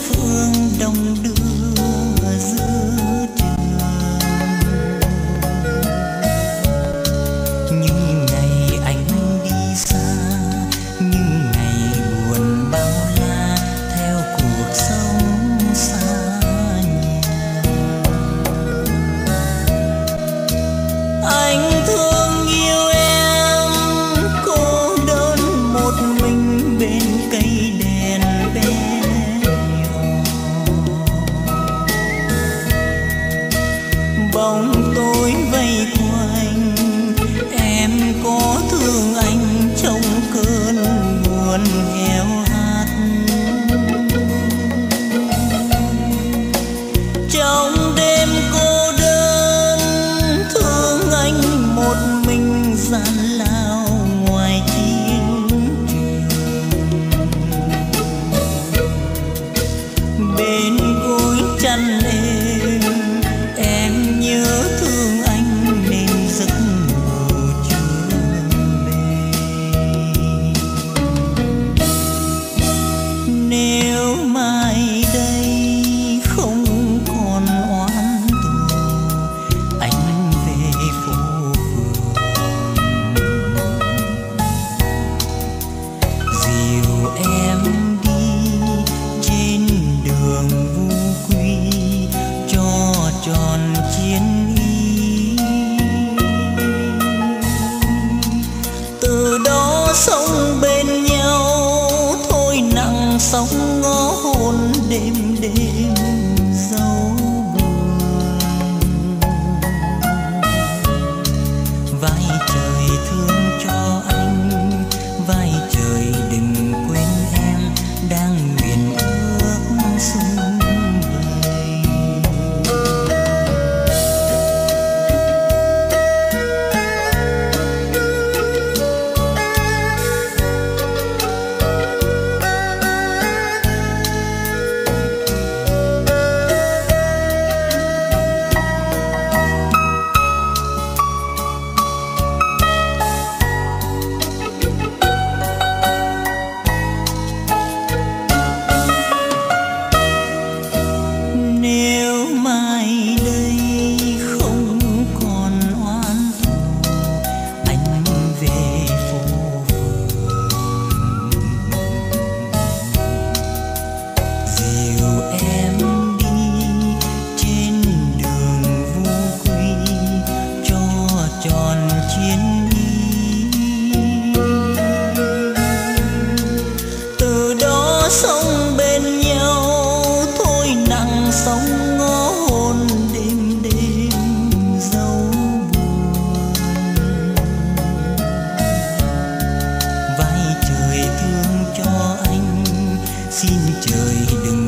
phương đông đưa giữa trường. Những ngày anh đi xa, những ngày buồn bao la theo cuộc sống xa nhà. Anh thương yêu em cô đơn một mình bên cây đèn bé nhỏ. Bóng tối vây quanh, em có thương anh trong cơn buồn héo hắt. Trong đêm cô đơn thương anh một mình gian lao ngoài chiến trường. Bên gối chăn êm em nhớ thương anh nên giấc ngủ chưa bền. Nếu mai đây không còn oán thù, anh về phố phường dìu em đi trên đường Vu Quy cho tròn chiến y. Từ đó sống bên nhau thôi nặng sóng ngó hôn đêm đêm dấu buồn. Vai trời thương cho anh, vai trời đừng quên em đang nguyện ước xung vầy. Nếu mai đây không còn oán thù, anh về phố phường dìu em đi trên đường Vu Quy cho tròn chiến y. Từ đó sống bên nhau thôi nặng sóng ngó hôn đêm đêm dấu buồn. Vai trời thương cho anh, xin trời đừng